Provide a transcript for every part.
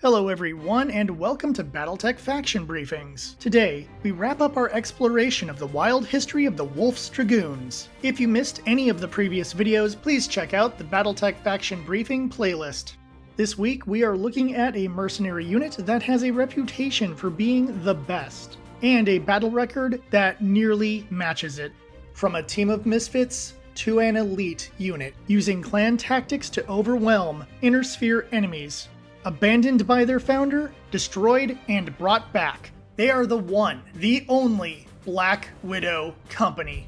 Hello everyone, and welcome to BattleTech Faction Briefings. Today, we wrap up our exploration of the wild history of the Wolf's Dragoons. If you missed any of the previous videos, please check out the BattleTech Faction Briefing playlist. This week, we are looking at a mercenary unit that has a reputation for being the best, and a battle record that nearly matches it. From a team of misfits to an elite unit, using clan tactics to overwhelm inner sphere enemies. Abandoned by their founder, destroyed, and brought back. They are the one, the only Black Widow Company.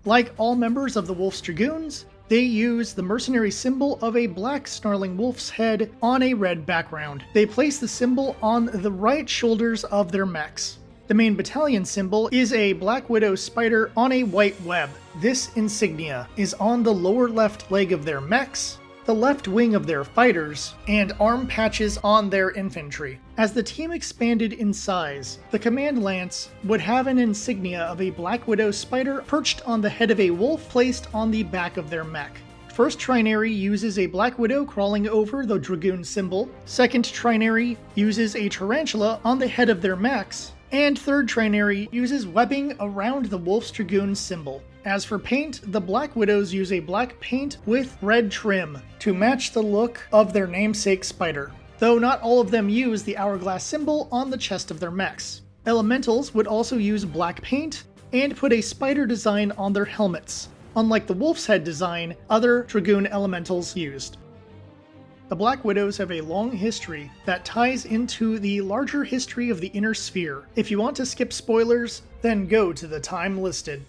Like all members of the Wolf's Dragoons, they use the mercenary symbol of a black snarling wolf's head on a red background. They place the symbol on the right shoulders of their mechs. The main battalion symbol is a Black Widow spider on a white web. This insignia is on the lower left leg of their mechs, the left wing of their fighters, and arm patches on their infantry. As the team expanded in size, the command lance would have an insignia of a Black Widow spider perched on the head of a wolf placed on the back of their mech. First Trinary uses a Black Widow crawling over the Dragoon symbol, second Trinary uses a tarantula on the head of their mechs, and third Trinary uses webbing around the Wolf's Dragoon symbol. As for paint, the Black Widows use a black paint with red trim to match the look of their namesake spider, though not all of them use the hourglass symbol on the chest of their mechs. Elementals would also use black paint and put a spider design on their helmets, unlike the wolf's head design other Dragoon elementals used. The Black Widows have a long history that ties into the larger history of the Inner Sphere. If you want to skip spoilers, then go to the time listed.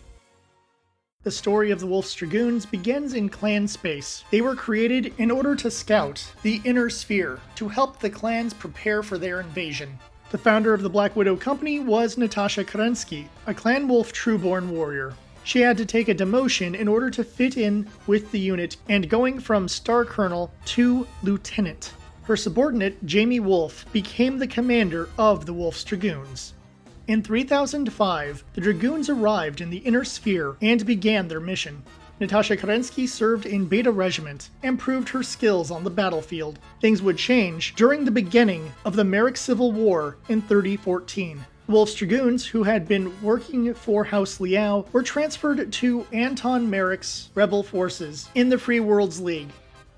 The story of the Wolf's Dragoons begins in clan space. They were created in order to scout the Inner Sphere, to help the clans prepare for their invasion. The founder of the Black Widow Company was Natasha Kerensky, a clan wolf trueborn warrior. She had to take a demotion in order to fit in with the unit, and going from Star Colonel to Lieutenant. Her subordinate, Jamie Wolf, became the commander of the Wolf's Dragoons. In 3005, the Dragoons arrived in the Inner Sphere and began their mission. Natasha Kerensky served in Beta Regiment and proved her skills on the battlefield. Things would change during the beginning of the Merrick Civil War in 3014. The Wolf's Dragoons, who had been working for House Liao, were transferred to Anton Merrick's rebel forces in the Free Worlds League.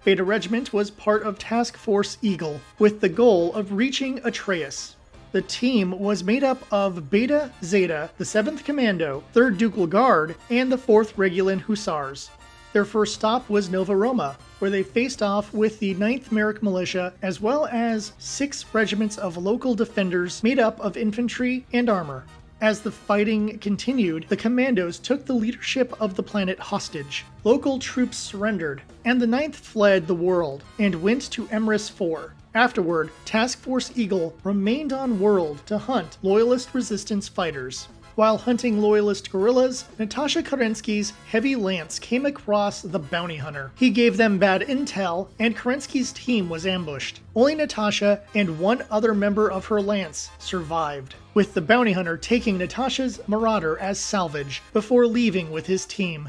Beta Regiment was part of Task Force Eagle, with the goal of reaching Atreus. The team was made up of Beta Zeta, the 7th Commando, 3rd Ducal Guard, and the 4th Regulan Hussars. Their first stop was Nova Roma, where they faced off with the 9th Merrick Militia, as well as 6 regiments of local defenders made up of infantry and armor. As the fighting continued, the commandos took the leadership of the planet hostage. Local troops surrendered, and the 9th fled the world and went to Emrys 4. Afterward, Task Force Eagle remained on world to hunt Loyalist resistance fighters. While hunting Loyalist guerrillas, Natasha Kerensky's heavy lance came across the bounty hunter. He gave them bad intel, and Kerensky's team was ambushed. Only Natasha and one other member of her lance survived, with the bounty hunter taking Natasha's Marauder as salvage before leaving with his team.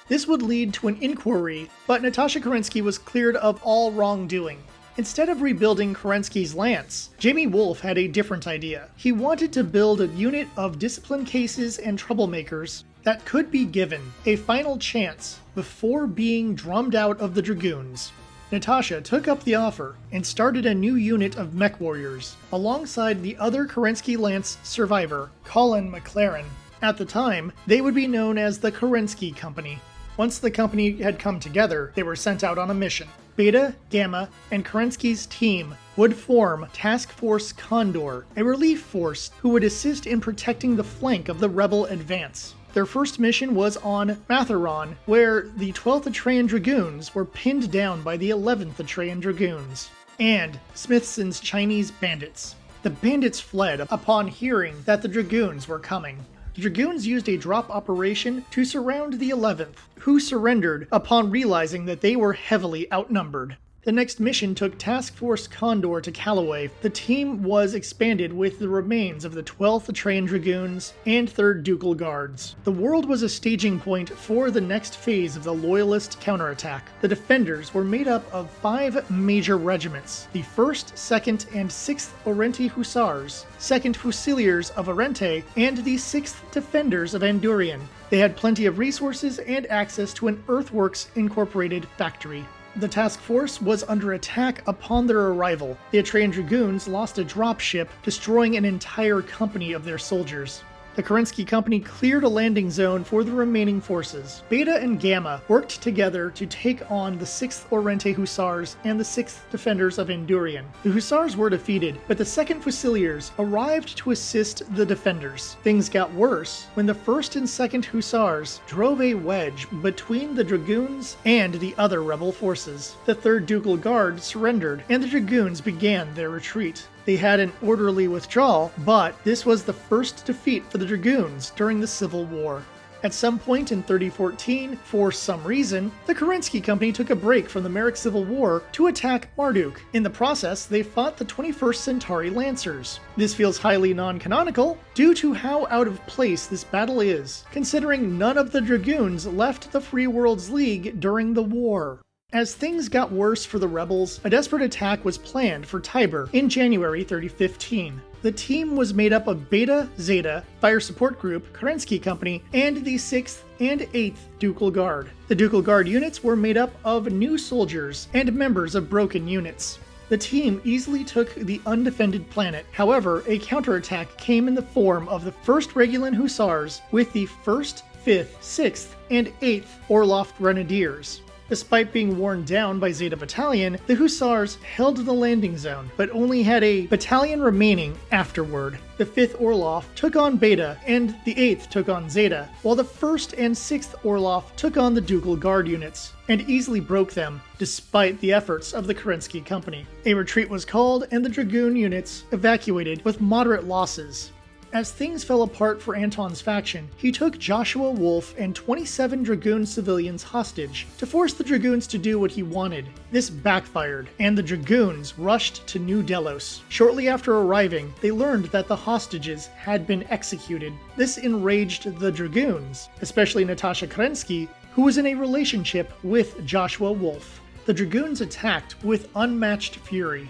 This would lead to an inquiry, but Natasha Kerensky was cleared of all wrongdoing. Instead of rebuilding Kerensky's lance, Jamie Wolf had a different idea. He wanted to build a unit of discipline cases and troublemakers that could be given a final chance before being drummed out of the Dragoons. Natasha took up the offer and started a new unit of mech warriors, alongside the other Kerensky lance survivor, Colin McLaren. At the time, they would be known as the Kerensky Company. Once the company had come together, they were sent out on a mission. Beta, Gamma, and Kerensky's team would form Task Force Condor, a relief force who would assist in protecting the flank of the rebel advance. Their first mission was on Matheron, where the 12th Atrean Dragoons were pinned down by the 11th Atrean Dragoons, and Smithson's Chinese bandits. The bandits fled upon hearing that the Dragoons were coming. The Dragoons used a drop operation to surround the 11th, who surrendered upon realizing that they were heavily outnumbered. The next mission took Task Force Condor to Callaway. The team was expanded with the remains of the 12th Trained Dragoons and 3rd Ducal Guards. The world was a staging point for the next phase of the Loyalist counterattack. The defenders were made up of 5 major regiments: the 1st, 2nd, and 6th Orenti Hussars, 2nd Fusiliers of Orente, and the 6th Defenders of Andurian. They had plenty of resources and access to an Earthworks Incorporated factory. The task force was under attack upon their arrival. The Atrean Dragoons lost a dropship, destroying an entire company of their soldiers. The Kerensky Company cleared a landing zone for the remaining forces. Beta and Gamma worked together to take on the 6th Orente Hussars and the 6th Defenders of Andurian. The Hussars were defeated, but the 2nd Fusiliers arrived to assist the defenders. Things got worse when the 1st and 2nd Hussars drove a wedge between the Dragoons and the other rebel forces. The 3rd Ducal Guard surrendered, and the Dragoons began their retreat. They had an orderly withdrawal, but this was the first defeat for the Dragoons during the Civil War. At some point in 3014, for some reason, the Kerensky Company took a break from the Merrick Civil War to attack Marduk. In the process, they fought the 21st Centauri Lancers. This feels highly non-canonical due to how out of place this battle is, considering none of the Dragoons left the Free Worlds League during the war. As things got worse for the rebels, a desperate attack was planned for Tibur in January 3015. The team was made up of Beta, Zeta, Fire Support Group, Kerensky Company, and the 6th and 8th Ducal Guard. The Ducal Guard units were made up of new soldiers and members of broken units. The team easily took the undefended planet. However, a counterattack came in the form of the 1st Regulan Hussars with the 1st, 5th, 6th, and 8th Orloff Grenadiers. Despite being worn down by Zeta Battalion, the Hussars held the landing zone, but only had a battalion remaining afterward. The 5th Orloff took on Beta, and the 8th took on Zeta, while the 1st and 6th Orloff took on the Ducal Guard units, and easily broke them, despite the efforts of the Kerensky Company. A retreat was called, and the Dragoon units evacuated with moderate losses. As things fell apart for Anton's faction, he took Joshua Wolf and 27 Dragoon civilians hostage to force the Dragoons to do what he wanted. This backfired, and the Dragoons rushed to New Delos. Shortly after arriving, they learned that the hostages had been executed. This enraged the Dragoons, especially Natasha Kerensky, who was in a relationship with Joshua Wolf. The Dragoons attacked with unmatched fury.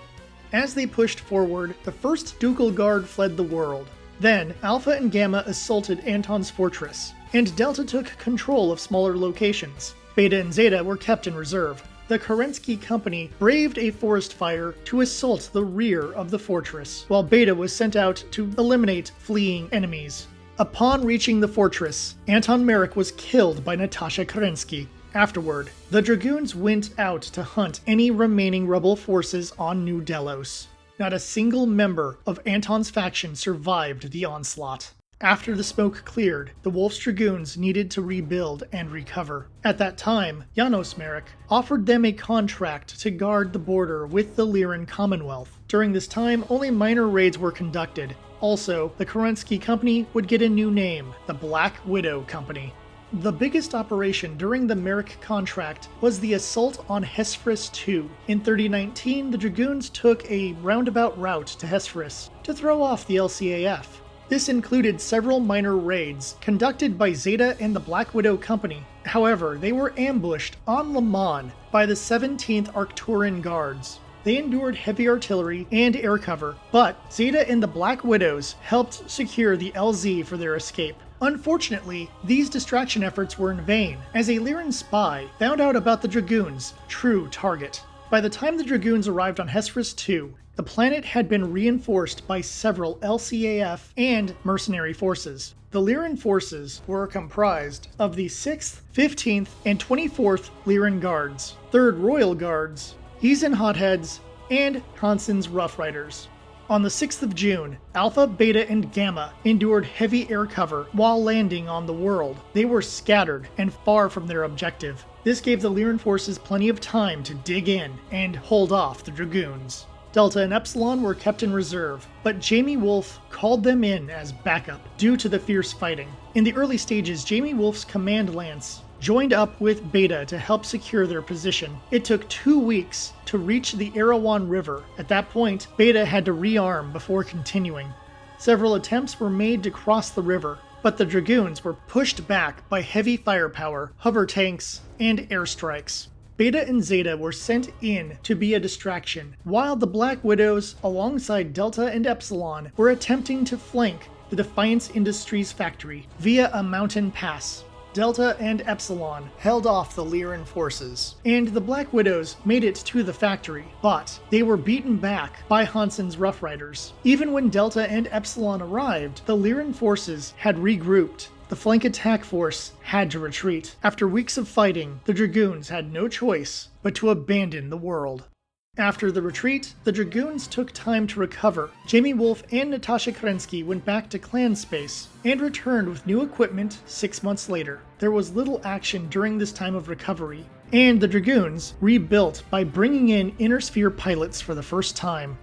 As they pushed forward, the 1st Ducal Guard fled the world. Then, Alpha and Gamma assaulted Anton's fortress, and Delta took control of smaller locations. Beta and Zeta were kept in reserve. The Kerensky Company braved a forest fire to assault the rear of the fortress, while Beta was sent out to eliminate fleeing enemies. Upon reaching the fortress, Anton Merrick was killed by Natasha Kerensky. Afterward, the Dragoons went out to hunt any remaining rebel forces on New Delos. Not a single member of Anton's faction survived the onslaught. After the smoke cleared, the Wolf's Dragoons needed to rebuild and recover. At that time, Janos Merrick offered them a contract to guard the border with the Lyran Commonwealth. During this time, only minor raids were conducted. Also, the Kerensky Company would get a new name, the Black Widow Company. The biggest operation during the Merrick contract was the assault on Hesperus II. In 3019, the Dragoons took a roundabout route to Hesperus to throw off the LCAF. This included several minor raids conducted by Zeta and the Black Widow Company. However, they were ambushed on Le Mans by the 17th Arcturian Guards. They endured heavy artillery and air cover, but Zeta and the Black Widows helped secure the LZ for their escape. Unfortunately, these distraction efforts were in vain, as a Lyran spy found out about the Dragoons' true target. By the time the Dragoons arrived on Hesperus II, the planet had been reinforced by several LCAF and mercenary forces. The Lyran forces were comprised of the 6th, 15th, and 24th Lyran Guards, 3rd Royal Guards, Heathen Hotheads, and Hansen's Rough Riders. On the 6th of June, Alpha, Beta, and Gamma endured heavy air cover while landing on the world. They were scattered and far from their objective. This gave the Lyran forces plenty of time to dig in and hold off the Dragoons. Delta and Epsilon were kept in reserve, but Jamie Wolf called them in as backup due to the fierce fighting. In the early stages, Jamie Wolf's command lance joined up with Beta to help secure their position. It took 2 weeks to reach the Erawan River. At that point, Beta had to rearm before continuing. Several attempts were made to cross the river, but the Dragoons were pushed back by heavy firepower, hover tanks, and airstrikes. Beta and Zeta were sent in to be a distraction, while the Black Widows, alongside Delta and Epsilon, were attempting to flank the Defiance Industries factory via a mountain pass. Delta and Epsilon held off the Lyran forces, and the Black Widows made it to the factory, but they were beaten back by Hansen's Rough Riders. Even when Delta and Epsilon arrived, the Lyran forces had regrouped. The flank attack force had to retreat. After weeks of fighting, the Dragoons had no choice but to abandon the world. After the retreat, the Dragoons took time to recover. Jamie Wolf and Natasha Kerensky went back to clan space and returned with new equipment 6 months later. There was little action during this time of recovery, and the Dragoons rebuilt by bringing in Inner Sphere pilots for the first time.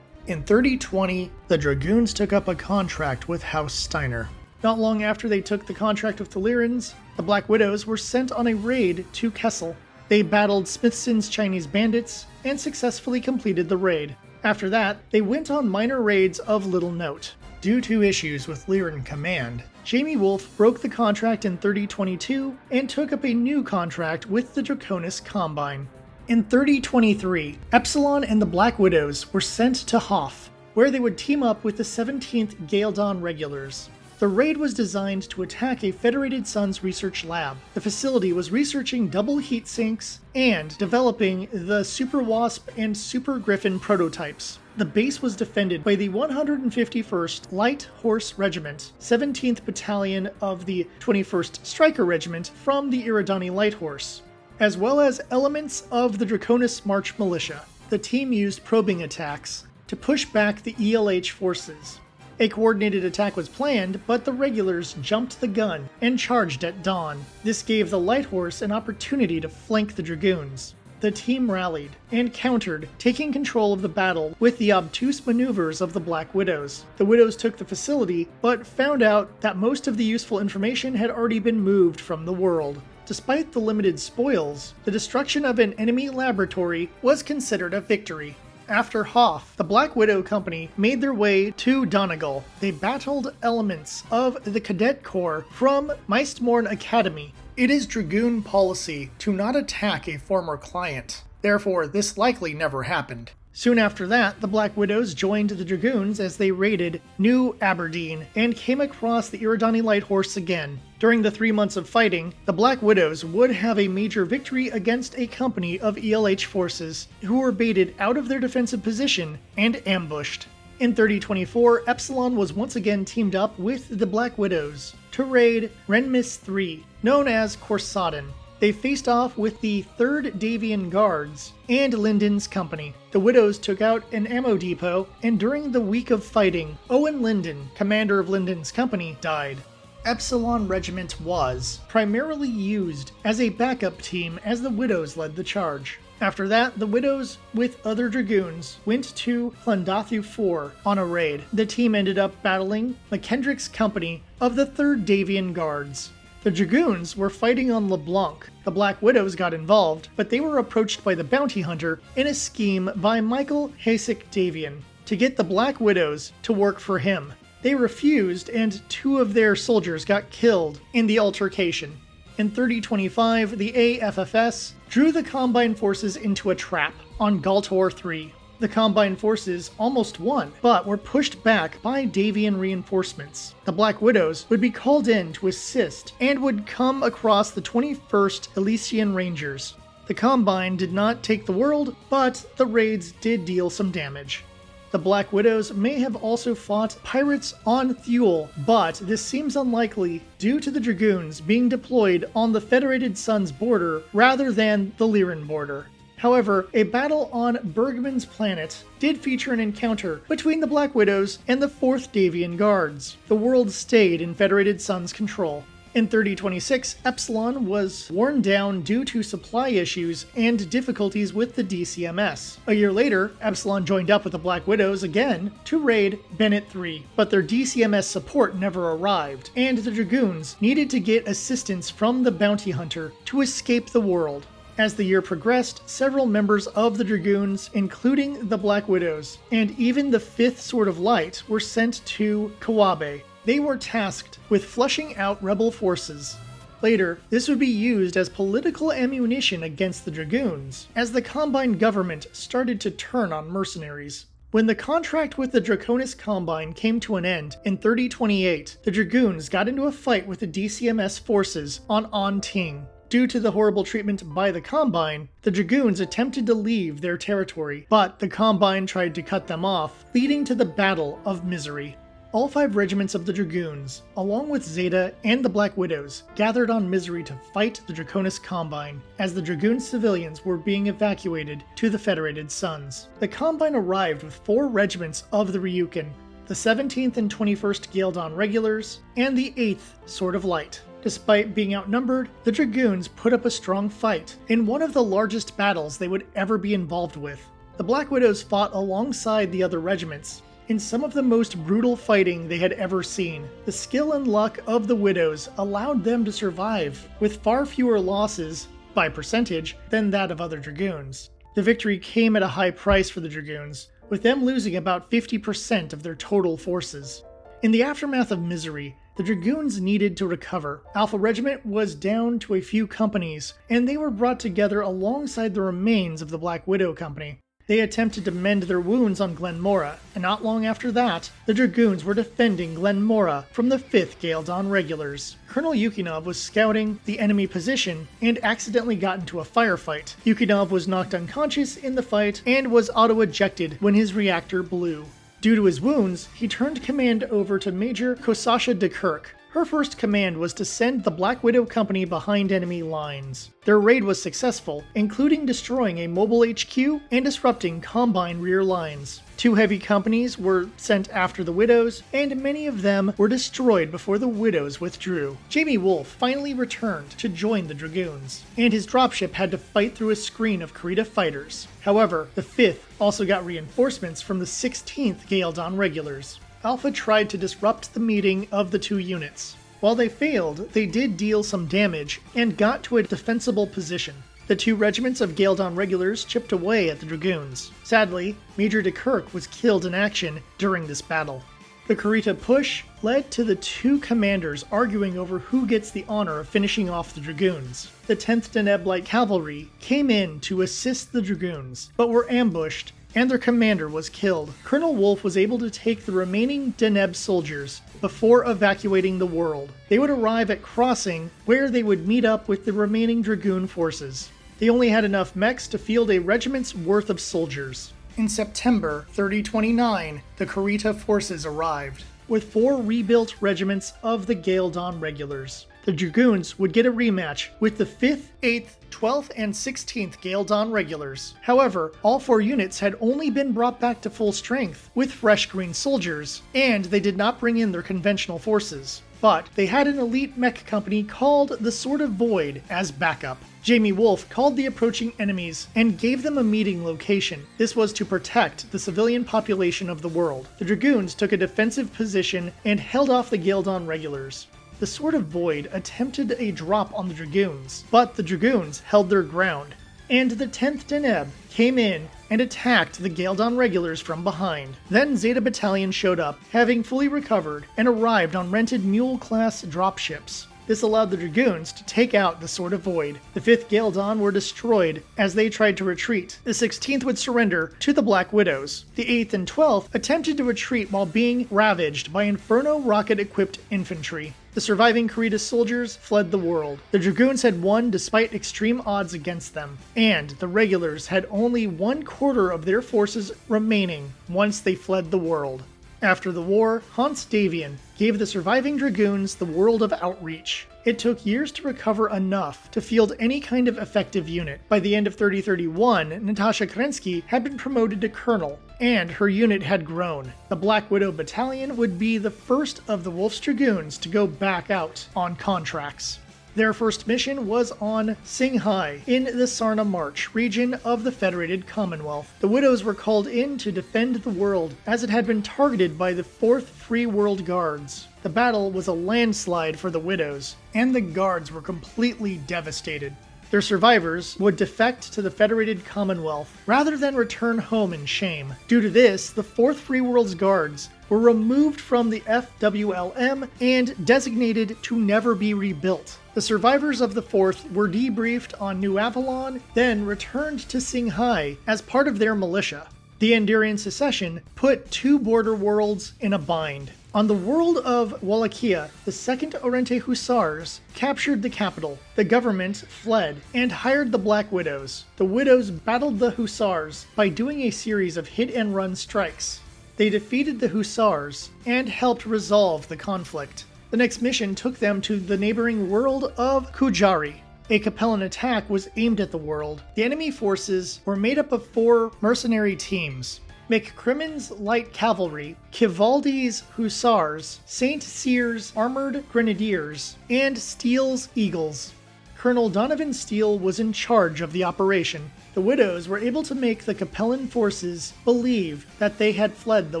In 3020, the Dragoons took up a contract with House Steiner. Not long after they took the contract with the Lyrans, the Black Widows were sent on a raid to Kessel. They battled Smithson's Chinese bandits and successfully completed the raid. After that, they went on minor raids of little note. Due to issues with Lyran Command, Jamie Wolf broke the contract in 3022 and took up a new contract with the Draconis Combine. In 3023, Epsilon and the Black Widows were sent to Hoth, where they would team up with the 17th Gale Dawn Regulars. The raid was designed to attack a Federated Suns research lab. The facility was researching double heat sinks and developing the Super Wasp and Super Griffin prototypes. The base was defended by the 151st Light Horse Regiment, 17th Battalion of the 21st Stryker Regiment from the Iridani Light Horse, as well as elements of the Draconis March Militia. The team used probing attacks to push back the ELH forces. A coordinated attack was planned, but the regulars jumped the gun and charged at dawn. This gave the Light Horse an opportunity to flank the Dragoons. The team rallied and countered, taking control of the battle with the obtuse maneuvers of the Black Widows. The Widows took the facility, but found out that most of the useful information had already been moved from the world. Despite the limited spoils, the destruction of an enemy laboratory was considered a victory. After Hoth, the Black Widow Company made their way to Donegal. They battled elements of the Cadet Corps from Meistmorn Academy. It is Dragoon policy to not attack a former client. Therefore, this likely never happened. Soon after that, the Black Widows joined the Dragoons as they raided New Aberdeen and came across the Iridani Light Horse again. During the 3 months of fighting, the Black Widows would have a major victory against a company of ELH forces who were baited out of their defensive position and ambushed. In 3024, Epsilon was once again teamed up with the Black Widows to raid Renmis III, known as Korsaden. They faced off with the 3rd Davian Guards and Lyndon's company. The Widows took out an ammo depot, and during the week of fighting, Owen Lyndon, commander of Lyndon's company, died. Epsilon Regiment was primarily used as a backup team as the Widows led the charge. After that, the Widows, with other Dragoons, went to Llandathu 4 on a raid. The team ended up battling McKendrick's company of the 3rd Davian Guards. The Dragoons were fighting on LeBlanc. The Black Widows got involved, but they were approached by the bounty hunter in a scheme by Michael Hasek Davian to get the Black Widows to work for him. They refused, and 2 of their soldiers got killed in the altercation. In 3025, the AFFS drew the Combine forces into a trap on Galtor 3. The Combine forces almost won, but were pushed back by Davian reinforcements. The Black Widows would be called in to assist and would come across the 21st Elysian Rangers. The Combine did not take the world, but the raids did deal some damage. The Black Widows may have also fought pirates on Thule, but this seems unlikely due to the Dragoons being deployed on the Federated Suns border rather than the Lyran border. However, a battle on Bergman's planet did feature an encounter between the Black Widows and the 4th Davian Guards. The world stayed in Federated Suns' control. In 3026, Epsilon was worn down due to supply issues and difficulties with the DCMS. A year later, Epsilon joined up with the Black Widows again to raid Bennett 3, but their DCMS support never arrived, and the Dragoons needed to get assistance from the Bounty Hunter to escape the world. As the year progressed, several members of the Dragoons, including the Black Widows, and even the 5th Sword of Light, were sent to Kawabe. They were tasked with flushing out rebel forces. Later, this would be used as political ammunition against the Dragoons, as the Combine government started to turn on mercenaries. When the contract with the Draconis Combine came to an end in 3028, the Dragoons got into a fight with the DCMS forces on Ting. Due to the horrible treatment by the Combine, the Dragoons attempted to leave their territory, but the Combine tried to cut them off, leading to the Battle of Misery. All 5 regiments of the Dragoons, along with Zeta and the Black Widows, gathered on Misery to fight the Draconis Combine, as the Dragoon civilians were being evacuated to the Federated Suns. The Combine arrived with 4 regiments of the Ryukin, the 17th and 21st Gale Dawn Regulars, and the 8th Sword of Light. Despite being outnumbered, the Dragoons put up a strong fight, in one of the largest battles they would ever be involved with. The Black Widows fought alongside the other regiments, in some of the most brutal fighting they had ever seen. The skill and luck of the Widows allowed them to survive, with far fewer losses, by percentage, than that of other Dragoons. The victory came at a high price for the Dragoons, with them losing about 50% of their total forces. In the aftermath of Misery, the Dragoons needed to recover. Alpha Regiment was down to a few companies, and they were brought together alongside the remains of the Black Widow Company. They attempted to mend their wounds on Glen Mora, and not long after that, the Dragoons were defending Glen Mora from the 5th Gale Dawn Regulars. Colonel Yukinov was scouting the enemy position and accidentally got into a firefight. Yukinov was knocked unconscious in the fight and was auto-ejected when his reactor blew. Due to his wounds, he turned command over to Major Kosasha de Kirk. Her first command was to send the Black Widow Company behind enemy lines. Their raid was successful, including destroying a mobile HQ and disrupting Combine rear lines. 2 heavy companies were sent after the Widows, and many of them were destroyed before the Widows withdrew. Jamie Wolfe finally returned to join the Dragoons, and his dropship had to fight through a screen of Kurita fighters. However, the 5th also got reinforcements from the 16th Gale Dawn Regulars. Alpha tried to disrupt the meeting of the 2 units. While they failed, they did deal some damage and got to a defensible position. The 2 regiments of Gale Dawn Regulars chipped away at the Dragoons. Sadly, Major de Kirk was killed in action during this battle. The Kurita push led to the 2 commanders arguing over who gets the honor of finishing off the Dragoons. The 10th Deneb Light Cavalry came in to assist the Dragoons, but were ambushed and their commander was killed. Colonel Wolfe was able to take the remaining Deneb soldiers before evacuating the world. They would arrive at Crossing, where they would meet up with the remaining Dragoon forces. They only had enough mechs to field a regiment's worth of soldiers. In September 3029, the Kurita forces arrived, with 4 rebuilt regiments of the Gale Dawn Regulars. The Dragoons would get a rematch with the 5th, 8th, 12th, and 16th Gale Dawn Regulars. However, all 4 units had only been brought back to full strength with fresh green soldiers, and they did not bring in their conventional forces. But they had an elite mech company called the Sword of Void as backup. Jamie Wolfe called the approaching enemies and gave them a meeting location. This was to protect the civilian population of the world. The Dragoons took a defensive position and held off the Gale Dawn Regulars. The Sword of Void attempted a drop on the Dragoons, but the Dragoons held their ground, and the 10th Deneb came in and attacked the Gale Dawn Regulars from behind. Then Zeta Battalion showed up, having fully recovered, and arrived on rented Mule-class dropships. This allowed the Dragoons to take out the Sword of Void. The 5th Gale Dawn were destroyed as they tried to retreat. The 16th would surrender to the Black Widows. The 8th and 12th attempted to retreat while being ravaged by Inferno rocket-equipped infantry. The surviving Kurita soldiers fled the world. The Dragoons had won despite extreme odds against them, and the Regulars had only 1/4 of their forces remaining once they fled the world. After the war, Hans Davian gave the surviving Dragoons the world of outreach. It took years to recover enough to field any kind of effective unit. By the end of 3031, Natasha Kerensky had been promoted to colonel, and her unit had grown. The Black Widow Battalion would be the first of the Wolf's Dragoons to go back out on contracts. Their first mission was on Singhai in the Sarna March region of the Federated Commonwealth. The Widows were called in to defend the world as it had been targeted by the 4th Free World Guards. The battle was a landslide for the Widows, and the Guards were completely devastated. Their survivors would defect to the Federated Commonwealth rather than return home in shame. Due to this, the 4th Free World's Guards were removed from the FWLM and designated to never be rebuilt. The survivors of the 4th were debriefed on New Avalon, then returned to Singhai as part of their militia. The Andarian secession put 2 border worlds in a bind. On the world of Wallachia, the 2nd Orente Hussars captured the capital. The government fled and hired the Black Widows. The Widows battled the Hussars by doing a series of hit-and-run strikes. They defeated the Hussars and helped resolve the conflict. The next mission took them to the neighboring world of Kujari. A Capellan attack was aimed at the world. The enemy forces were made up of 4 mercenary teams: McCrimmon's Light Cavalry, Kivaldi's Hussars, St. Cyr's Armored Grenadiers, and Steele's Eagles. Colonel Donovan Steele was in charge of the operation. The Widows were able to make the Capellan forces believe that they had fled the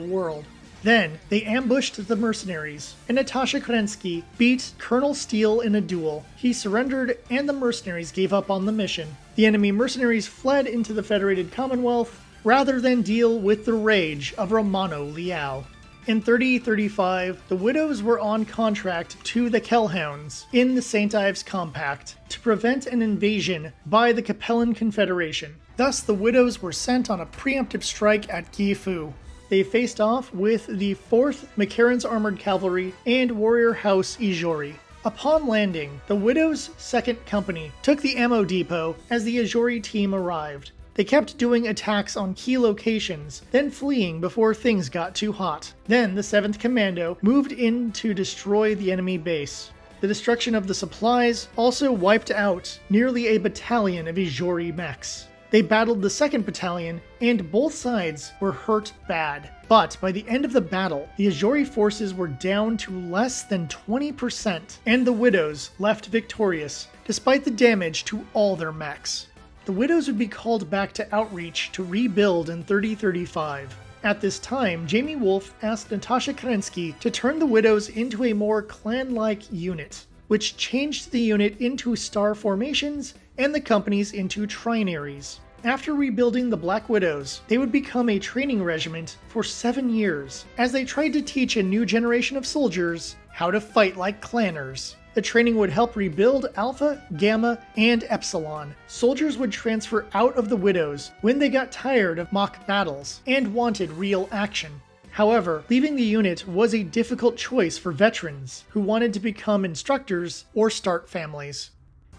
world. Then, they ambushed the mercenaries, and Natasha Kerensky beat Colonel Steele in a duel. He surrendered, and the mercenaries gave up on the mission. The enemy mercenaries fled into the Federated Commonwealth rather than deal with the rage of Romano Leal. In 3035, the Widows were on contract to the Kellhounds in the St. Ives Compact to prevent an invasion by the Capellan Confederation. Thus, the Widows were sent on a preemptive strike at Gifu. They faced off with the 4th McCarran's Armored Cavalry and Warrior House Ijori. Upon landing, the Widows' 2nd Company took the ammo depot as the Ijori team arrived. They kept doing attacks on key locations, then fleeing before things got too hot. Then the 7th Commando moved in to destroy the enemy base. The destruction of the supplies also wiped out nearly a battalion of Ijori mechs. They battled the 2nd Battalion, and both sides were hurt bad. But by the end of the battle, the Ijori forces were down to less than 20%, and the Widows left victorious, despite the damage to all their mechs. The Widows would be called back to outreach to rebuild in 3035. At this time, Jamie Wolf asked Natasha Kerensky to turn the Widows into a more clan-like unit, which changed the unit into star formations and the companies into trinaries. After rebuilding the Black Widows, they would become a training regiment for 7 years, as they tried to teach a new generation of soldiers how to fight like clanners. The training would help rebuild Alpha, Gamma, and Epsilon. Soldiers would transfer out of the Widows when they got tired of mock battles and wanted real action. However, leaving the unit was a difficult choice for veterans who wanted to become instructors or start families.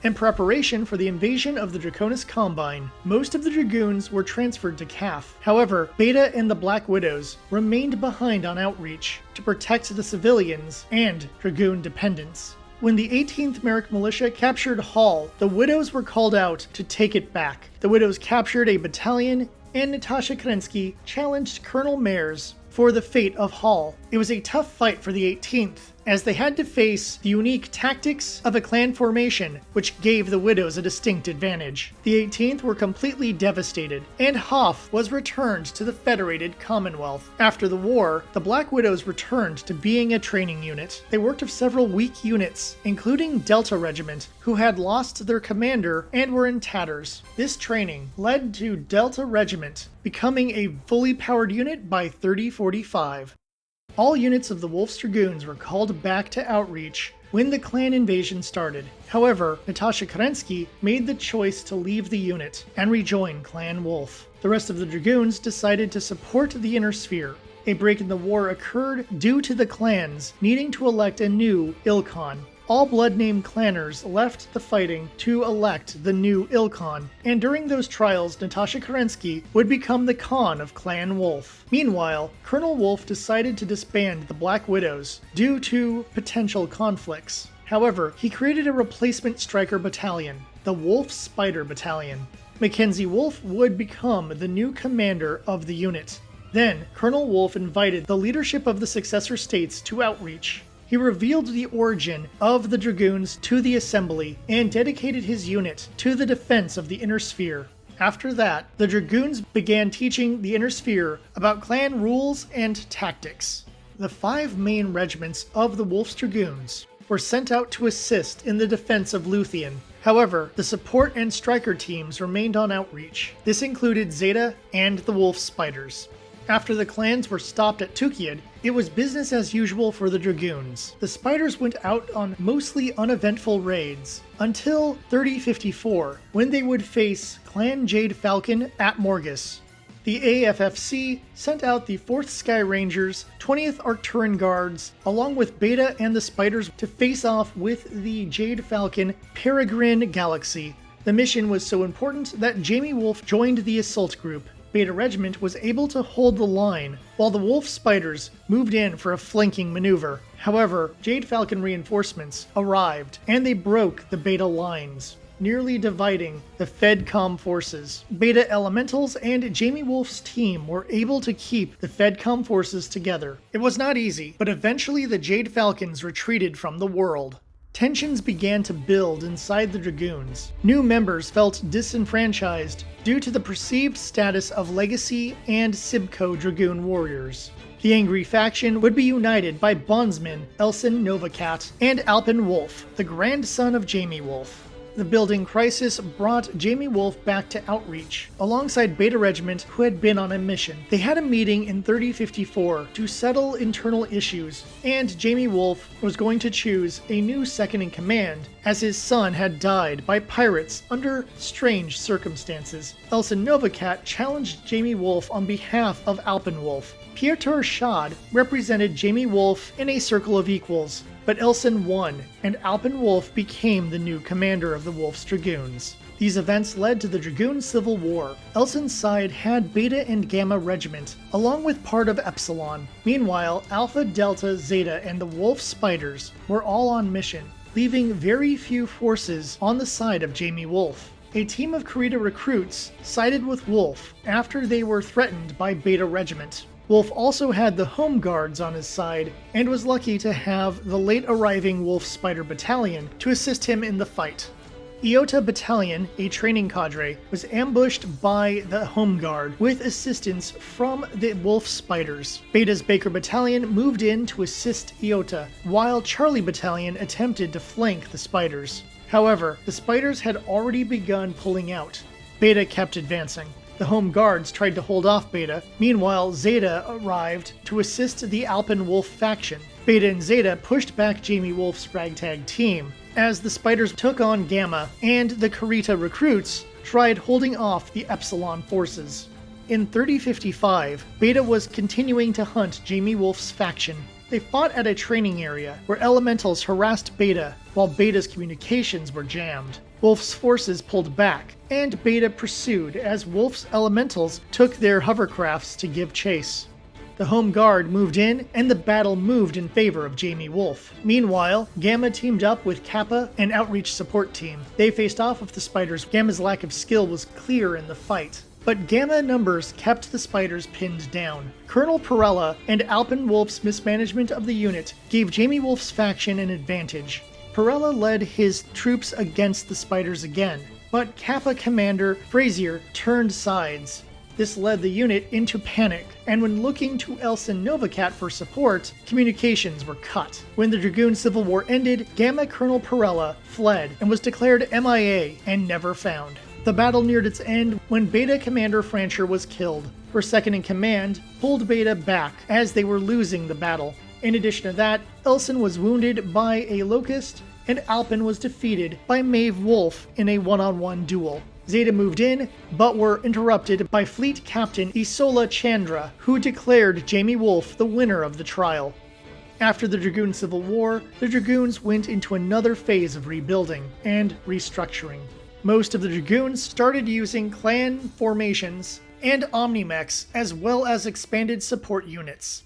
In preparation for the invasion of the Draconis Combine, most of the Dragoons were transferred to CAF. However, Beta and the Black Widows remained behind on outreach to protect the civilians and Dragoon dependents. When the 18th Merrick Militia captured Hall, the Widows were called out to take it back. The Widows captured a battalion, and Natasha Kerensky challenged Colonel Mayers for the fate of Hall. It was a tough fight for the 18th, as they had to face the unique tactics of a clan formation, which gave the Widows a distinct advantage. The 18th were completely devastated, and Hoff was returned to the Federated Commonwealth. After the war, the Black Widows returned to being a training unit. They worked with several weak units, including Delta Regiment, who had lost their commander and were in tatters. This training led to Delta Regiment becoming a fully powered unit by 3045. All units of the Wolf's Dragoons were called back to outreach when the clan invasion started. However, Natasha Kerensky made the choice to leave the unit and rejoin Clan Wolf. The rest of the Dragoons decided to support the Inner Sphere. A break in the war occurred due to the clans needing to elect a new ilClan. all blood-name clanners left the fighting to elect the new ilClan, and during those trials, Natasha Kerensky would become the Khan of Clan Wolf. Meanwhile, Colonel Wolf decided to disband the Black Widows due to potential conflicts. However, he created a replacement striker battalion, the Wolf Spider Battalion. Mackenzie Wolf would become the new commander of the unit. Then, Colonel Wolf invited the leadership of the successor states to outreach. He revealed the origin of the Dragoons to the Assembly and dedicated his unit to the defense of the Inner Sphere. After that, the Dragoons began teaching the Inner Sphere about clan rules and tactics. The 5 main regiments of the Wolf's Dragoons were sent out to assist in the defense of Luthien. However, the support and striker teams remained on outreach. This included Zeta and the Wolf Spiders. After the clans were stopped at Tukiad, it was business as usual for the Dragoons. The Spiders went out on mostly uneventful raids, until 3054, when they would face Clan Jade Falcon at Morgus. The AFFC sent out the 4th Sky Rangers, 20th Arcturan Guards, along with Beta and the Spiders to face off with the Jade Falcon Peregrine Galaxy. The mission was so important that Jamie Wolf joined the assault group. Beta Regiment was able to hold the line, while the Wolf Spiders moved in for a flanking maneuver. However, Jade Falcon reinforcements arrived, and they broke the Beta lines, nearly dividing the FedCom forces. Beta Elementals and Jamie Wolf's team were able to keep the FedCom forces together. It was not easy, but eventually the Jade Falcons retreated from the world. Tensions began to build inside the Dragoons. New members felt disenfranchised due to the perceived status of Legacy and Sibco Dragoon warriors. The angry faction would be united by bondsman Elson Novacat and Alpin Wolf, the grandson of Jamie Wolf. The building crisis brought Jamie Wolf back to outreach, alongside Beta Regiment, who had been on a mission. They had a meeting in 3054 to settle internal issues, and Jamie Wolf was going to choose a new second-in-command, as his son had died by pirates under strange circumstances. Elson Novacat challenged Jamie Wolf on behalf of Alpin Wolf. Piotr Schad represented Jamie Wolf in a circle of equals, but Elson won, and Alpin Wolf became the new commander of the Wolf's Dragoons. These events led to the Dragoon Civil War. Elson's side had Beta and Gamma Regiment, along with part of Epsilon. Meanwhile, Alpha, Delta, Zeta, and the Wolf Spiders were all on mission, leaving very few forces on the side of Jamie Wolf. A team of Kurita recruits sided with Wolf after they were threatened by Beta Regiment. Wolf also had the Home Guards on his side, and was lucky to have the late-arriving Wolf Spider Battalion to assist him in the fight. Iota Battalion, a training cadre, was ambushed by the Home Guard with assistance from the Wolf Spiders. Beta's Baker Battalion moved in to assist Iota, while Charlie Battalion attempted to flank the Spiders. However, the Spiders had already begun pulling out. Beta kept advancing. The Home Guards tried to hold off Beta. Meanwhile, Zeta arrived to assist the Alpin Wolf faction. Beta and Zeta pushed back Jamie Wolf's ragtag team, as the Spiders took on Gamma, and the Kurita recruits tried holding off the Epsilon forces. In 3055, Beta was continuing to hunt Jamie Wolf's faction. They fought at a training area where elementals harassed Beta, while Beta's communications were jammed. Wolf's forces pulled back, and Beta pursued as Wolf's elementals took their hovercrafts to give chase. The Home Guard moved in, and the battle moved in favor of Jamie Wolf. Meanwhile, Gamma teamed up with Kappa, an outreach support team. They faced off with the Spiders. Gamma's lack of skill was clear in the fight, but Gamma numbers kept the Spiders pinned down. Colonel Perella and Alpin Wolf's mismanagement of the unit gave Jamie Wolf's faction an advantage. Perella led his troops against the Spiders again, but Kappa commander Frazier turned sides. This led the unit into panic, and when looking to Elson Novacat for support, communications were cut. When the Dragoon Civil War ended, Gamma Colonel Perella fled and was declared MIA and never found. The battle neared its end when Beta Commander Francher was killed. Her second-in-command pulled Beta back as they were losing the battle. In addition to that, Elson was wounded by a Locust, and Alpin was defeated by Maeve Wolf in a one-on-one duel. Zeta moved in, but were interrupted by Fleet Captain Isola Chandra, who declared Jamie Wolf the winner of the trial. After the Dragoon Civil War, the Dragoons went into another phase of rebuilding and restructuring. Most of the Dragoons started using clan formations and Omnimechs, as well as expanded support units.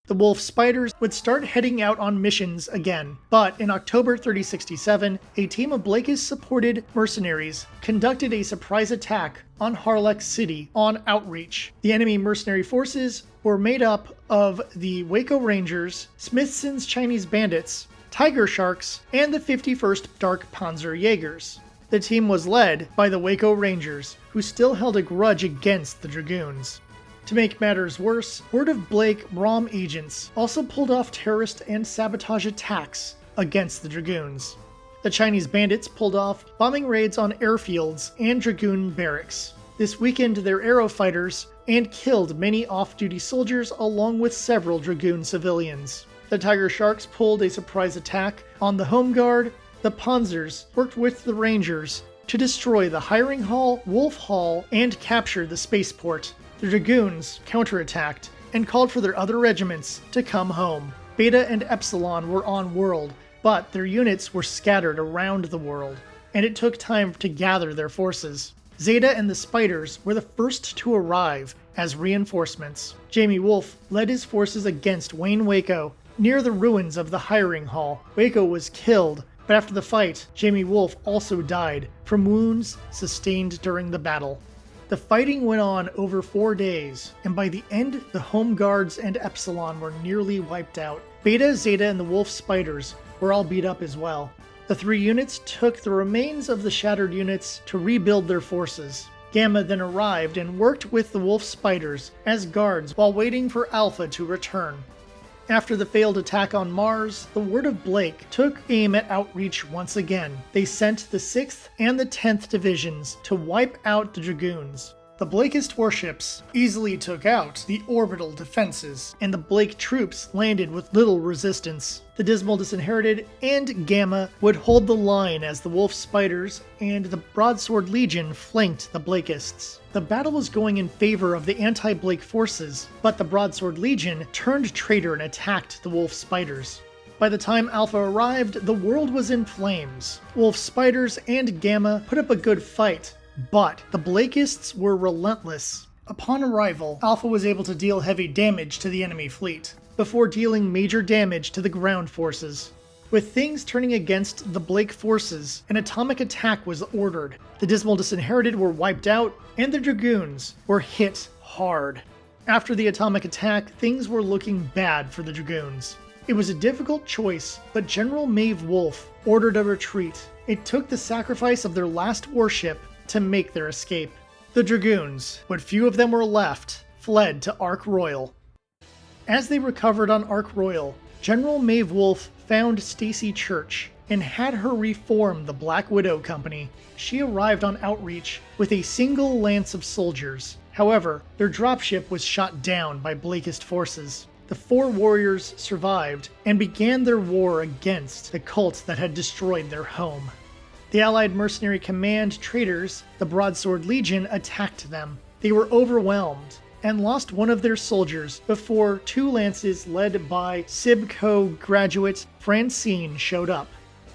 The Wolf Spiders would start heading out on missions again, but in October 3067, a team of Blakist-supported mercenaries conducted a surprise attack on Harlech City on Outreach. The enemy mercenary forces were made up of the Waco Rangers, Smithson's Chinese Bandits, Tiger Sharks, and the 51st Dark Panzer Jaegers. The team was led by the Waco Rangers, who still held a grudge against the Dragoons. To make matters worse, Word of Blake ROM agents also pulled off terrorist and sabotage attacks against the Dragoons. The Chinese bandits pulled off bombing raids on airfields and Dragoon barracks. This weakened their aero fighters and killed many off-duty soldiers along with several Dragoon civilians. The Tiger Sharks pulled a surprise attack on the Home Guard. The Panzers worked with the Rangers to destroy the Hiring Hall, Wolf Hall, and capture the spaceport. The Dragoons counterattacked and called for their other regiments to come home. Beta and Epsilon were on world, but their units were scattered around the world, and it took time to gather their forces. Zeta and the Spiders were the first to arrive as reinforcements. Jamie Wolf led his forces against Wayne Waco near the ruins of the Hiring Hall. Waco was killed, but after the fight, Jamie Wolf also died from wounds sustained during the battle. The fighting went on over 4 days, and by the end, the Home Guards and Epsilon were nearly wiped out. Beta, Zeta, and the Wolf Spiders were all beat up as well. The three units took the remains of the shattered units to rebuild their forces. Gamma then arrived and worked with the Wolf Spiders as guards while waiting for Alpha to return. After the failed attack on Mars, the Word of Blake took aim at Outreach once again. They sent the 6th and the 10th Divisions to wipe out the Dragoons. The Blakist warships easily took out the orbital defenses, and the Blake troops landed with little resistance. The Dismal Disinherited and Gamma would hold the line as the Wolf Spiders and the Broadsword Legion flanked the Blakists. The battle was going in favor of the anti-Blake forces, but the Broadsword Legion turned traitor and attacked the Wolf Spiders. By the time Alpha arrived, the world was in flames. Wolf Spiders and Gamma put up a good fight, but the Blakists were relentless. Upon arrival, Alpha was able to deal heavy damage to the enemy fleet, before dealing major damage to the ground forces. With things turning against the Blake forces, an atomic attack was ordered. The Dismal Disinherited were wiped out, and the Dragoons were hit hard. After the atomic attack, things were looking bad for the Dragoons. It was a difficult choice, but General Maeve Wolf ordered a retreat. It took the sacrifice of their last warship to make their escape. The Dragoons, what few of them were left, fled to Ark Royal. As they recovered on Ark Royal, General Maeve Wolf found Stacy Church and had her reform the Black Widow Company. She arrived on Outreach with a single lance of soldiers. However, their dropship was shot down by Blakist forces. The 4 warriors survived and began their war against the cult that had destroyed their home. The Allied Mercenary Command traitors, the Broadsword Legion, attacked them. They were overwhelmed and lost one of their soldiers before 2 lances led by Sibco graduate Francine showed up.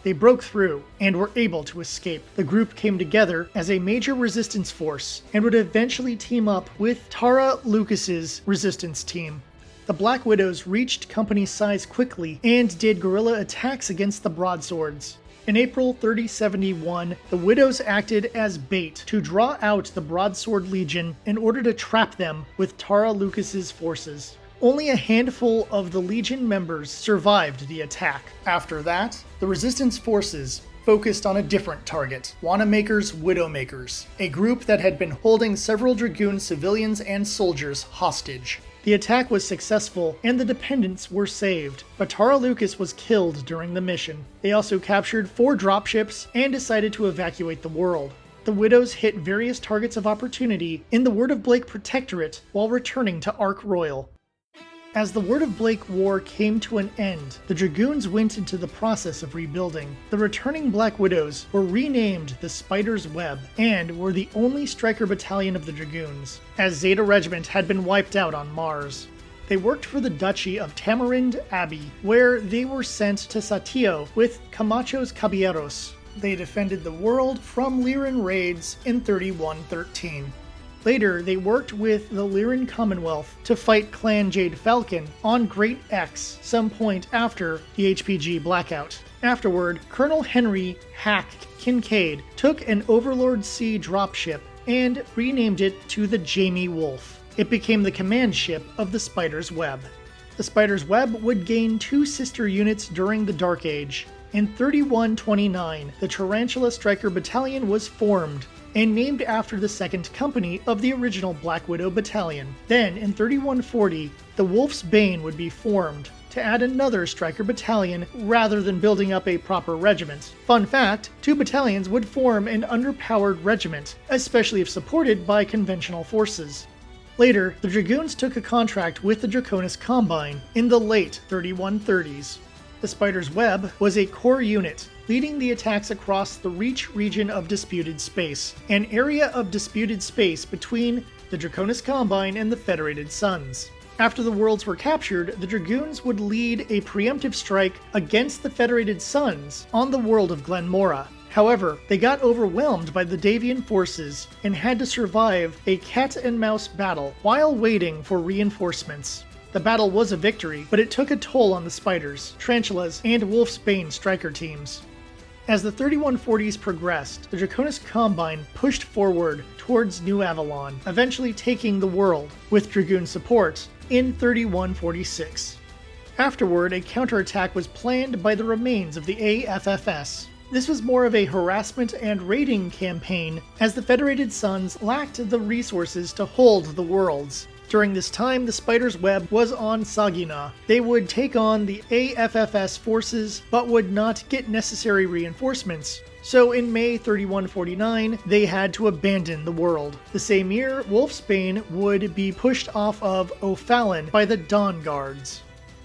They broke through and were able to escape. The group came together as a major resistance force and would eventually team up with Tara Lucas's resistance team. The Black Widows reached company size quickly and did guerrilla attacks against the broadswords. In April 3071, the Widows acted as bait to draw out the Broadsword Legion in order to trap them with Tara Lucas's forces. Only a handful of the Legion members survived the attack. After that, the Resistance forces focused on a different target, Wanamaker's Widowmakers, a group that had been holding several Dragoon civilians and soldiers hostage. The attack was successful, and the dependents were saved, but Tara Lucas was killed during the mission. They also captured 4 dropships and decided to evacuate the world. The Widows hit various targets of opportunity in the Word of Blake Protectorate while returning to Ark Royal. As the Word of Blake War came to an end, the Dragoons went into the process of rebuilding. The returning Black Widows were renamed the Spider's Web, and were the only striker battalion of the Dragoons, as Zeta Regiment had been wiped out on Mars. They worked for the Duchy of Tamarind Abbey, where they were sent to Satillo with Camacho's Caballeros. They defended the world from Lyran raids in 3113. Later, they worked with the Lyran Commonwealth to fight Clan Jade Falcon on Great X some point after the HPG blackout. Afterward, Colonel Henry Hack Kincaid took an Overlord C dropship and renamed it to the Jamie Wolf. It became the command ship of the Spider's Web. The Spider's Web would gain 2 sister units during the Dark Age. In 3129, the Tarantula Striker Battalion was formed and named after the 2nd Company of the original Black Widow Battalion. Then, in 3140, the Wolf's Bane would be formed to add another Striker Battalion rather than building up a proper regiment. Fun fact, 2 battalions would form an underpowered regiment, especially if supported by conventional forces. Later, the Dragoons took a contract with the Draconis Combine in the late 3130s. The Spider's Web was a core unit, leading the attacks across the Reach region of Disputed Space, an area of disputed space between the Draconis Combine and the Federated Suns. After the worlds were captured, the Dragoons would lead a preemptive strike against the Federated Suns on the world of Glenmora. However, they got overwhelmed by the Davian forces and had to survive a cat-and-mouse battle while waiting for reinforcements. The battle was a victory, but it took a toll on the Spiders, Tarantulas, and Wolfsbane striker teams. As the 3140s progressed, the Draconis Combine pushed forward towards New Avalon, eventually taking the world, with Dragoon support, in 3146. Afterward, a counterattack was planned by the remains of the AFFS. This was more of a harassment and raiding campaign, as the Federated Suns lacked the resources to hold the worlds. During this time, the Spider's Web was on Saginaw. They would take on the AFFS forces, but would not get necessary reinforcements. So in May 3149, they had to abandon the world. The same year, Wolfsbane would be pushed off of O'Fallon by the Dawn Guards.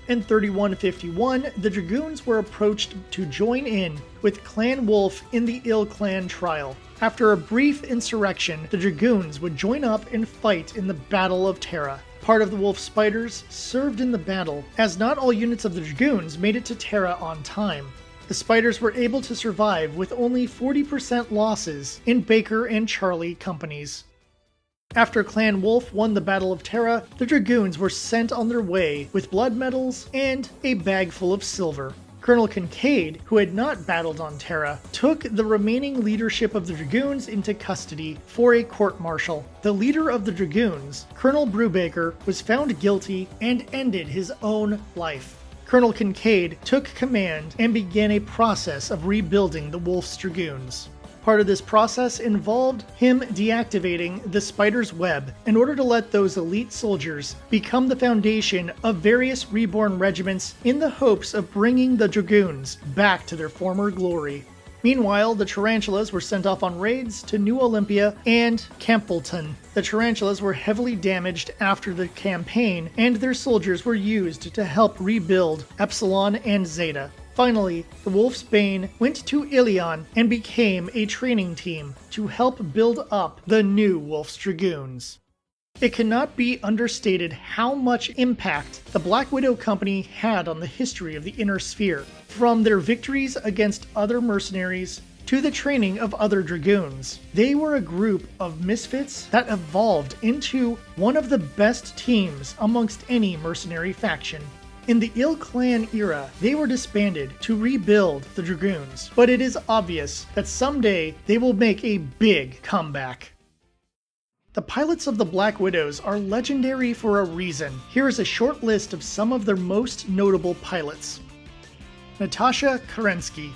In 3151, the Dragoons were approached to join in with Clan Wolf in the ilClan trial. After a brief insurrection, the Dragoons would join up and fight in the Battle of Terra. Part of the Wolf Spiders served in the battle, as not all units of the Dragoons made it to Terra on time. The Spiders were able to survive with only 40% losses in Baker and Charlie companies. After Clan Wolf won the Battle of Terra, the Dragoons were sent on their way with blood medals and a bag full of silver. Colonel Kincaid, who had not battled on Terra, took the remaining leadership of the Dragoons into custody for a court-martial. The leader of the Dragoons, Colonel Brubaker, was found guilty and ended his own life. Colonel Kincaid took command and began a process of rebuilding the Wolf's Dragoons. Part of this process involved him deactivating the Spider's Web in order to let those elite soldiers become the foundation of various reborn regiments in the hopes of bringing the Dragoons back to their former glory. Meanwhile, the Tarantulas were sent off on raids to New Olympia and Campbellton. The Tarantulas were heavily damaged after the campaign, and their soldiers were used to help rebuild Epsilon and Zeta. Finally, the Wolf's Bane went to Ilion and became a training team to help build up the new Wolf's Dragoons. It cannot be understated how much impact the Black Widow Company had on the history of the Inner Sphere, from their victories against other mercenaries to the training of other Dragoons. They were a group of misfits that evolved into one of the best teams amongst any mercenary faction. In the ilClan era, they were disbanded to rebuild the Dragoons, but it is obvious that someday they will make a big comeback. The pilots of the Black Widows are legendary for a reason. Here is a short list of some of their most notable pilots. Natasha Kerensky,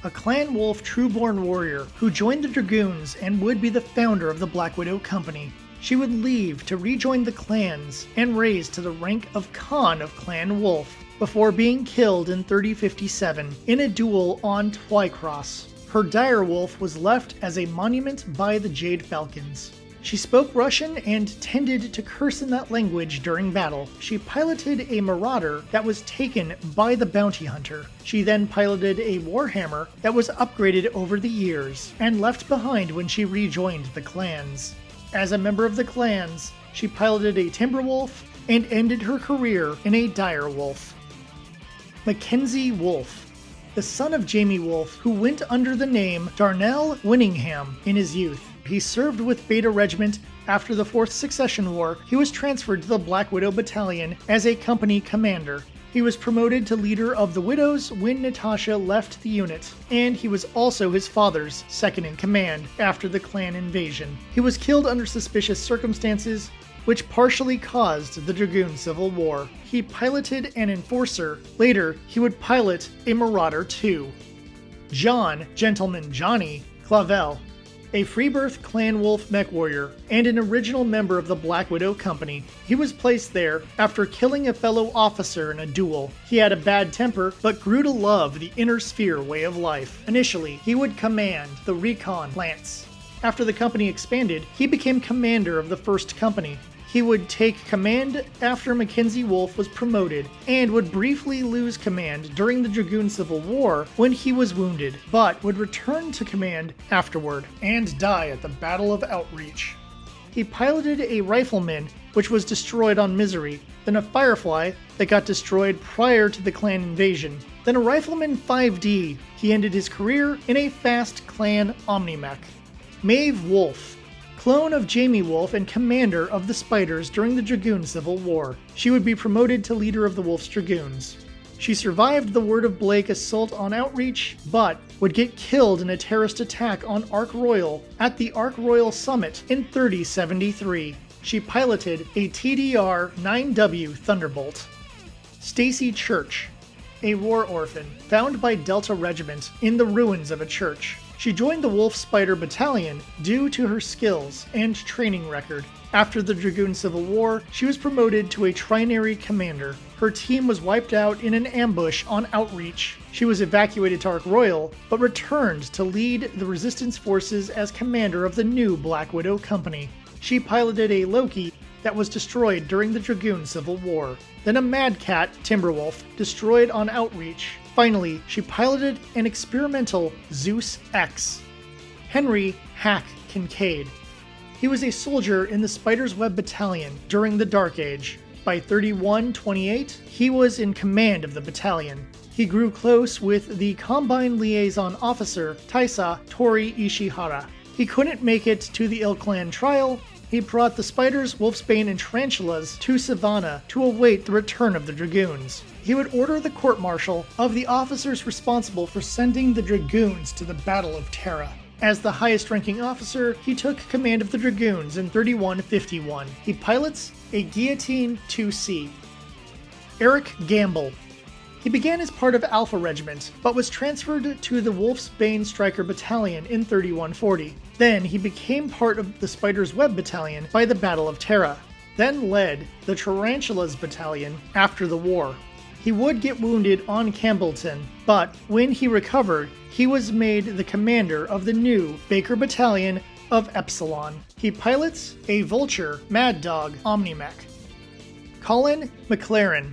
a Clan Wolf Trueborn warrior who joined the Dragoons and would be the founder of the Black Widow Company. She would leave to rejoin the clans and raise to the rank of Khan of Clan Wolf before being killed in 3057 in a duel on Twycross. Her direwolf was left as a monument by the Jade Falcons. She spoke Russian and tended to curse in that language during battle. She piloted a Marauder that was taken by the Bounty Hunter. She then piloted a Warhammer that was upgraded over the years and left behind when she rejoined the clans. As a member of the clans, she piloted a Timberwolf, and ended her career in a dire wolf. Mackenzie Wolfe, the son of Jamie Wolfe, who went under the name Darnell Winningham in his youth. He served with Beta Regiment. After the Fourth Succession War, he was transferred to the Black Widow Battalion as a company commander. He was promoted to leader of the Widows when Natasha left the unit, and he was also his father's second-in-command after the clan invasion. He was killed under suspicious circumstances, which partially caused the Dragoon Civil War. He piloted an Enforcer. Later, he would pilot a Marauder too. John Gentleman Johnny Clavel, a Freebirth Clan Wolf mech warrior and an original member of the Black Widow Company. He was placed there after killing a fellow officer in a duel. He had a bad temper, but grew to love the Inner Sphere way of life. Initially, he would command the Recon Lance. After the company expanded, he became commander of the First Company. He would take command after Mackenzie Wolfe was promoted, and would briefly lose command during the Dragoon Civil War when he was wounded, but would return to command afterward, and die at the Battle of Outreach. He piloted a rifleman which was destroyed on Misery, then a Firefly that got destroyed prior to the clan invasion, then a Rifleman 5D. He ended his career in a fast clan Omnimech. Maeve Wolfe, clone of Jamie Wolfe and commander of the Spiders during the Dragoon Civil War. She would be promoted to leader of the Wolf's Dragoons. She survived the Word of Blake assault on Outreach, but would get killed in a terrorist attack on Ark Royal at the Ark Royal Summit in 3073. She piloted a TDR-9W Thunderbolt. Stacy Church, a war orphan found by Delta Regiment in the ruins of a church. She joined the Wolf Spider Battalion due to her skills and training record. After the Dragoon Civil War, she was promoted to a Trinary commander. Her team was wiped out in an ambush on Outreach. She was evacuated to Ark Royal, but returned to lead the resistance forces as commander of the new Black Widow Company. She piloted a Loki that was destroyed during the Dragoon Civil War. Then a Mad Cat, Timberwolf, destroyed on Outreach. Finally, she piloted an experimental Zeus X. Henry Hack Kincaid. He was a soldier in the Spider's Web Battalion during the Dark Age. By 3128, he was in command of the battalion. He grew close with the Combine Liaison Officer Taisa Tori Ishihara. He couldn't make it to the ilClan trial. He brought the Spiders, Wolfsbane, and Tarantulas to Savannah to await the return of the Dragoons. He would order the court-martial of the officers responsible for sending the Dragoons to the Battle of Terra. As the highest-ranking officer, he took command of the Dragoons in 3151. He pilots a Guillotine 2C. Eric Gamble. He began as part of Alpha Regiment, but was transferred to the Wolfsbane Striker Battalion in 3140. Then he became part of the Spider's Web Battalion by the Battle of Terra, then led the Tarantulas Battalion after the war. He would get wounded on Campbellton, but when he recovered, he was made the commander of the new Baker Battalion of Epsilon. He pilots a Vulture Mad Dog Omnimech. Colin McLaren,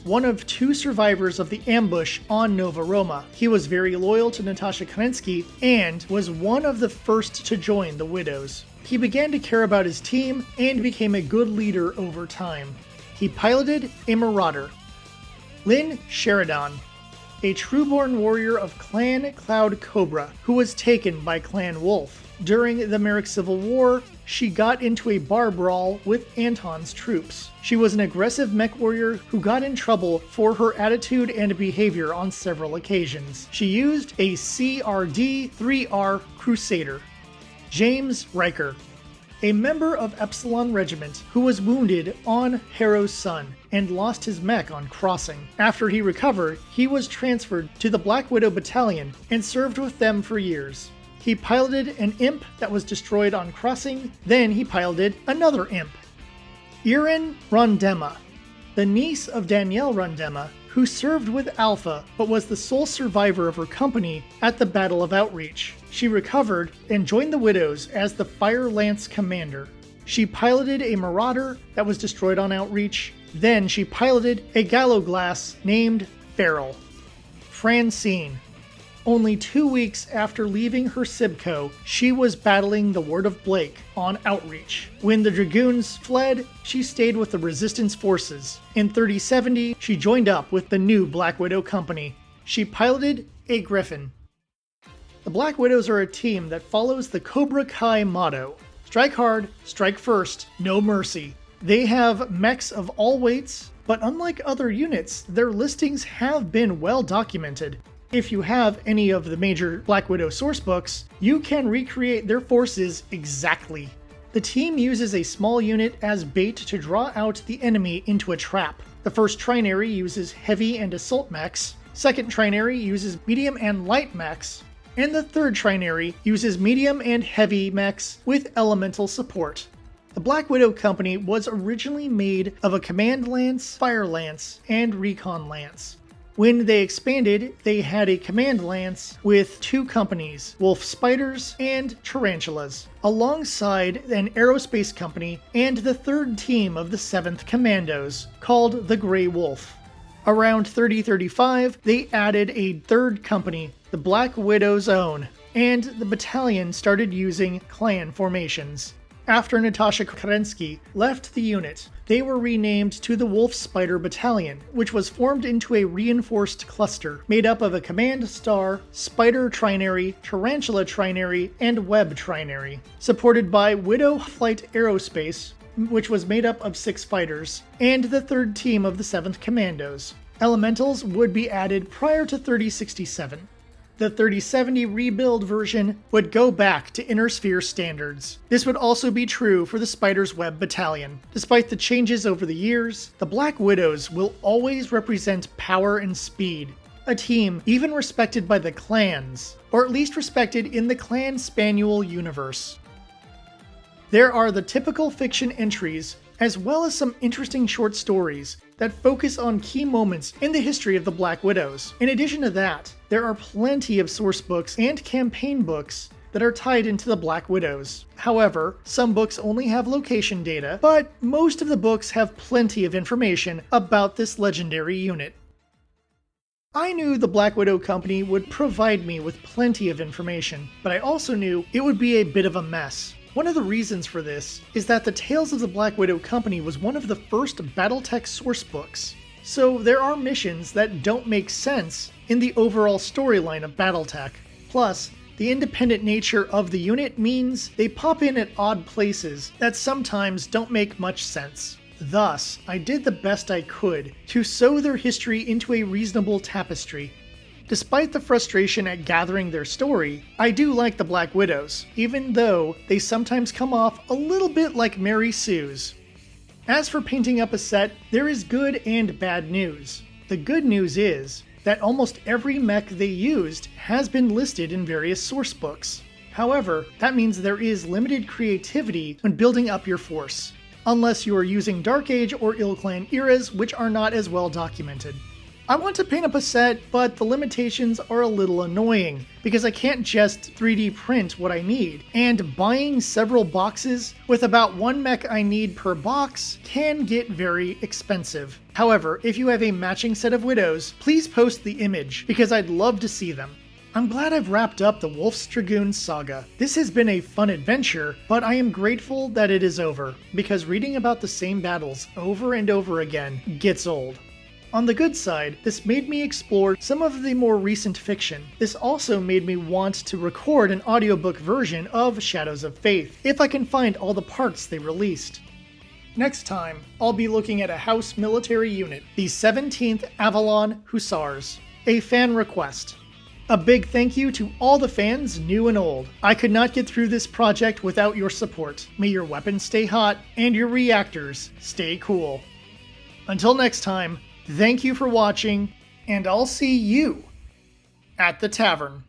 one of two survivors of the ambush on Nova Roma. He was very loyal to Natasha Kerensky and was one of the first to join the Widows. He began to care about his team and became a good leader over time. He piloted a Marauder. Lynn Sheridan, a trueborn warrior of Clan Cloud Cobra, who was taken by Clan Wolf. During the Merrick Civil War, she got into a bar brawl with Anton's troops. She was an aggressive mech warrior who got in trouble for her attitude and behavior on several occasions. She used a CRD-3R Crusader. James Riker, a member of Epsilon Regiment who was wounded on Harrow's Sun and lost his mech on crossing. After he recovered, he was transferred to the Black Widow Battalion and served with them for years. He piloted an imp that was destroyed on crossing, then he piloted another imp. Erin Rondema, the niece of Danielle Rondema, who served with Alpha but was the sole survivor of her company at the Battle of Outreach. She recovered and joined the Widows as the Fire Lance Commander. She piloted a Marauder that was destroyed on Outreach, then she piloted a Gallowglass named Feral. Francine, Only 2 weeks after leaving her Sibco, she was battling the Word of Blake on Outreach. When the Dragoons fled, she stayed with the Resistance forces. In 3070, she joined up with the new Black Widow Company. She piloted a Griffin. The Black Widows are a team that follows the Cobra Kai motto: strike hard, strike first, no mercy. They have mechs of all weights, but unlike other units, their listings have been well documented. If you have any of the major Black Widow sourcebooks, you can recreate their forces exactly. The team uses a small unit as bait to draw out the enemy into a trap. The first trinary uses heavy and assault mechs, second trinary uses medium and light mechs, and the third trinary uses medium and heavy mechs with elemental support. The Black Widow Company was originally made of a Command Lance, Fire Lance, and Recon Lance. When they expanded, they had a Command Lance with 2 companies, Wolf Spiders and Tarantulas, alongside an Aerospace Company and the 3rd team of the 7th Commandos, called the Grey Wolf. Around 3035, they added a 3rd company, the Black Widow's Own, and the battalion started using clan formations. After Natasha Kerensky left the unit, they were renamed to the Wolf Spider Battalion, which was formed into a reinforced cluster made up of a Command Star, Spider Trinary, Tarantula Trinary, and Web Trinary, supported by Widow Flight Aerospace, which was made up of 6 fighters, and the 3rd team of the 7th Commandos. Elementals would be added prior to 3067. The 3070 rebuild version would go back to Inner Sphere standards. This would also be true for the Spider's Web Battalion. Despite the changes over the years, the Black Widows will always represent power and speed. A team even respected by the clans, or at least respected in the Clan Spaniel universe. There are the typical fiction entries, as well as some interesting short stories that focus on key moments in the history of the Black Widows. In addition to that, there are plenty of source books and campaign books that are tied into the Black Widows. However, some books only have location data, but most of the books have plenty of information about this legendary unit. I knew the Black Widow Company would provide me with plenty of information, but I also knew it would be a bit of a mess. One of the reasons for this is that the Tales of the Black Widow Company was one of the first BattleTech sourcebooks, so there are missions that don't make sense in the overall storyline of BattleTech. Plus, the independent nature of the unit means they pop in at odd places that sometimes don't make much sense. Thus, I did the best I could to sew their history into a reasonable tapestry. Despite the frustration at gathering their story, I do like the Black Widows, even though they sometimes come off a little bit like Mary Sue's. As for painting up a set, there is good and bad news. The good news is that almost every mech they used has been listed in various source books. However, that means there is limited creativity when building up your force, unless you are using Dark Age or ilClan eras, which are not as well documented. I want to paint up a set, but the limitations are a little annoying, because I can't just 3D print what I need, and buying several boxes with about 1 mech I need per box can get very expensive. However, if you have a matching set of Widows, please post the image, because I'd love to see them. I'm glad I've wrapped up the Wolf's Dragoon saga. This has been a fun adventure, but I am grateful that it is over, because reading about the same battles over and over again gets old. On the good side, this made me explore some of the more recent fiction. This also made me want to record an audiobook version of Shadows of Faith, if I can find all the parts they released. Next time, I'll be looking at a house military unit, the 17th Avalon Hussars, a fan request. A big thank you to all the fans, new and old. I could not get through this project without your support. May your weapons stay hot, and your reactors stay cool. Until next time, thank you for watching, and I'll see you at the tavern.